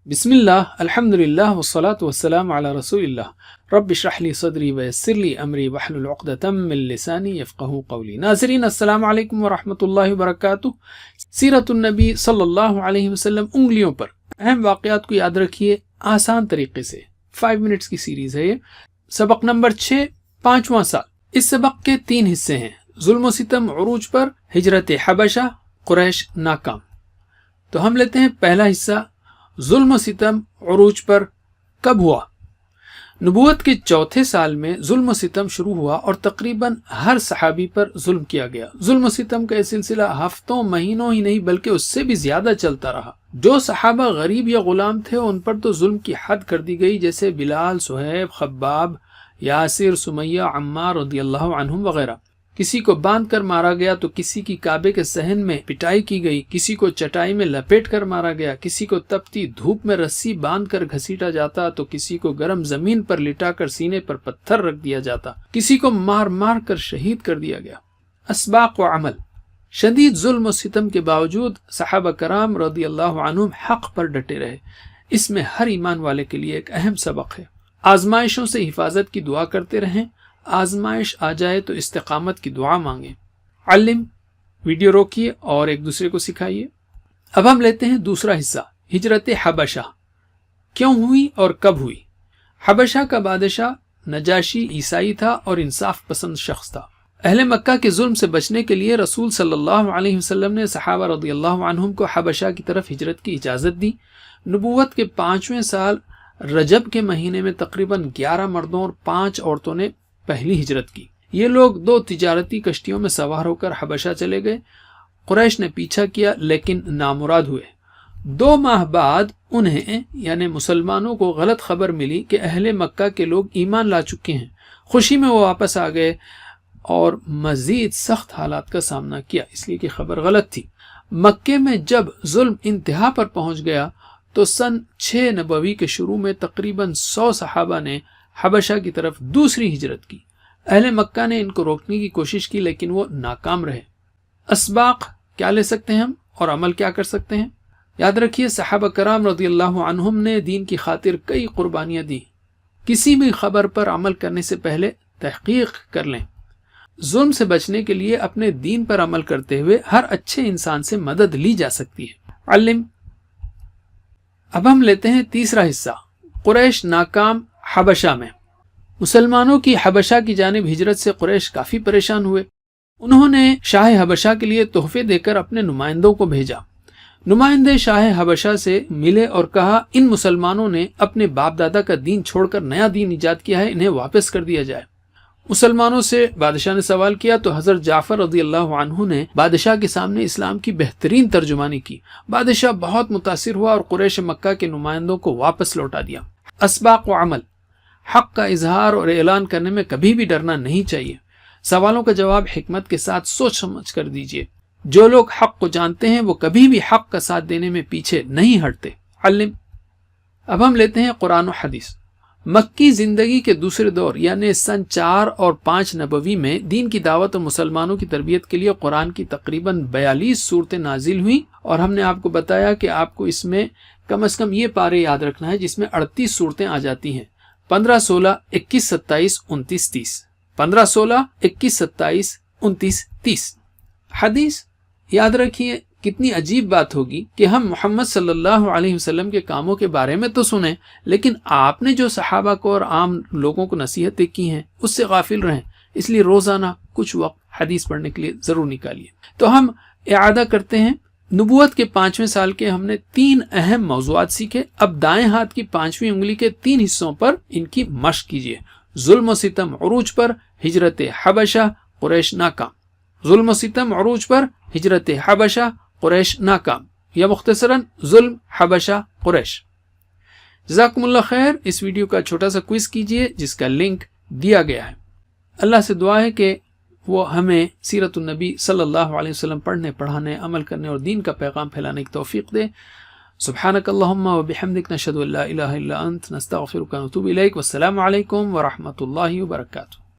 بسم اللہ الحمد للہ والصلاة والسلام علی رسول اللہ رب اشرح لی صدری ویسر لی امری واحلل عقدۃ من لسانی یفقہوا قولی۔ ناظرین السلام علیکم ورحمۃ اللہ وبرکاتہ۔ سیرت النبی صلی اللہ علیہ وسلم انگلیوں پر اہم واقعات کو یاد رکھیے آسان طریقے سے۔ 5 منٹس کی سیریز ہے یہ۔ سبق نمبر 6، 5واں سال۔ اس سبق کے 3 حصے ہیں: ظلم و ستم عروج پر، ہجرت حبشہ، قریش ناکام۔ تو ہم لیتے ہیں پہلا حصہ، ظلم و ستم عروج پر کب ہوا؟ نبوت کے 4تھے سال میں ظلم و ستم شروع ہوا اور تقریباً ہر صحابی پر ظلم کیا گیا۔ ظلم و ستم کا یہ سلسلہ ہفتوں مہینوں ہی نہیں بلکہ اس سے بھی زیادہ چلتا رہا۔ جو صحابہ غریب یا غلام تھے ان پر تو ظلم کی حد کر دی گئی، جیسے بلال، صہیب، خباب، یاسر، سمیہ، عمار رضی اللہ عنہم وغیرہ۔ کسی کو باندھ کر مارا گیا تو کسی کی کعبے کے صحن میں پٹائی کی گئی، کسی کو چٹائی میں لپیٹ کر مارا گیا، کسی کو تپتی دھوپ میں رسی باندھ کر گھسیٹا جاتا تو کسی کو گرم زمین پر لٹا کر سینے پر پتھر رکھ دیا جاتا، کسی کو مار مار کر شہید کر دیا گیا۔ اسباق و عمل۔ شدید ظلم و ستم کے باوجود صحابہ کرام رضی اللہ عنہم حق پر ڈٹے رہے۔ اس میں ہر ایمان والے کے لیے ایک اہم سبق ہے۔ آزمائشوں سے حفاظت کی دعا کرتے رہیں، آزمائش آ جائے تو استقامت کی دعا مانگیں۔ علم، ویڈیو روکیے اور ایک دوسرے کو سکھائیے۔ اب ہم لیتے ہیں دوسرا حصہ، ہجرت حبشہ کیوں ہوئی اور کب ہوئی؟ حبشہ کا بادشاہ نجاشی عیسائی تھا اور انصاف پسند شخص تھا۔ اہل مکہ کے ظلم سے بچنے کے لیے رسول صلی اللہ علیہ وسلم نے صحابہ رضی اللہ عنہم کو حبشہ کی طرف ہجرت کی اجازت دی۔ نبوت کے 5ویں سال رجب کے مہینے میں تقریباً 11 مردوں اور 5 عورتوں نے پہلی ہجرت کی۔ یہ لوگ 2 تجارتی کشتیوں میں سوار ہو کر حبشہ چلے گئے۔ قریش نے پیچھا کیا لیکن نامراد ہوئے۔ 2 ماہ بعد انہیں یعنی مسلمانوں کو غلط خبر ملی کہ اہل مکہ کے لوگ ایمان لا چکے ہیں۔ خوشی میں وہ واپس آ گئے اور مزید سخت حالات کا سامنا کیا، اس لیے کہ خبر غلط تھی۔ مکے میں جب ظلم انتہا پر پہنچ گیا تو سن 6 نبوی کے شروع میں تقریباً 100 صحابہ نے حبشہ کی طرف دوسری ہجرت کی۔ اہل مکہ نے ان کو روکنے کی کوشش کی لیکن وہ ناکام رہے۔ اسباق کیا لے سکتے ہیں ہم اور عمل کیا کر سکتے ہیں؟ یاد رکھیے صحابہ کرام رضی اللہ عنہم نے دین کی خاطر کئی قربانیاں دی۔ کسی بھی خبر پر عمل کرنے سے پہلے تحقیق کر لیں۔ ظلم سے بچنے کے لیے اپنے دین پر عمل کرتے ہوئے ہر اچھے انسان سے مدد لی جا سکتی ہے۔ علم۔ اب ہم لیتے ہیں تیسرا حصہ، قریش ناکام حبشہ میں۔ مسلمانوں کی حبشہ کی جانب ہجرت سے قریش کافی پریشان ہوئے۔ انہوں نے شاہ حبشہ کے لیے تحفے دے کر اپنے نمائندوں کو بھیجا۔ نمائندے شاہ حبشہ سے ملے اور کہا ان مسلمانوں نے اپنے باپ دادا کا دین چھوڑ کر نیا دین ایجاد کیا ہے، انہیں واپس کر دیا جائے۔ مسلمانوں سے بادشاہ نے سوال کیا تو حضرت جعفر رضی اللہ عنہ نے بادشاہ کے سامنے اسلام کی بہترین ترجمانی کی۔ بادشاہ بہت متاثر ہوا اور قریش مکہ کے نمائندوں کو واپس لوٹا دیا۔ اسباق و عمل۔ حق کا اظہار اور اعلان کرنے میں کبھی بھی ڈرنا نہیں چاہیے۔ سوالوں کا جواب حکمت کے ساتھ سوچ سمجھ کر دیجیے۔ جو لوگ حق کو جانتے ہیں وہ کبھی بھی حق کا ساتھ دینے میں پیچھے نہیں ہٹتے۔ علم۔ اب ہم لیتے ہیں قرآن و حدیث۔ مکی زندگی کے دوسرے دور یعنی سن 4 اور 5 نبوی میں دین کی دعوت اور مسلمانوں کی تربیت کے لیے قرآن کی تقریباً 42 صورتیں نازل ہوئیں، اور ہم نے آپ کو بتایا کہ آپ کو اس میں کم از کم یہ پارے یاد رکھنا ہے جس میں 38 صورتیں آ جاتی ہیں: 15، 16، 21، 27، 29، 30۔ 15، 16، 21، 27، 29، 30۔ حدیث۔ یاد رکھیے کتنی عجیب بات ہوگی کہ ہم محمد صلی اللہ علیہ وسلم کے کاموں کے بارے میں تو سنیں لیکن آپ نے جو صحابہ کو اور عام لوگوں کو نصیحتیں کی ہیں اس سے غافل رہیں۔ اس لیے روزانہ کچھ وقت حدیث پڑھنے کے لیے ضرور نکالیے۔ تو ہم اعادہ کرتے ہیں۔ نبوت کے 5ویں سال کے ہم نے 3 اہم موضوعات سیکھے۔ اب دائیں ہاتھ کی 5ویں انگلی کے 3 حصوں پر ان کی مشق کیجیے۔ ظلم و ستم عروج پر، ہجرت حبشہ، قریش ناکام۔ ظلم و ستم عروج پر، ہجرت حبشہ، قریش ناکام، یا مختصراً ظلم، حبشہ، قریش۔ جزاکم اللہ خیر۔ اس ویڈیو کا چھوٹا سا کوئز کیجیے جس کا لنک دیا گیا ہے۔ اللہ سے دعا ہے کہ وہ ہمیں سیرت النبی صلی اللہ علیہ وسلم پڑھنے، پڑھانے، عمل کرنے اور دین کا پیغام پھیلانے کی توفیق دے۔ سبحانک اللہم و بحمدک، نشہد ان لا الہ الا انت، نستغفرک و نتوب الیک۔ والسلام علیکم ورحمۃ اللہ وبرکاتہ۔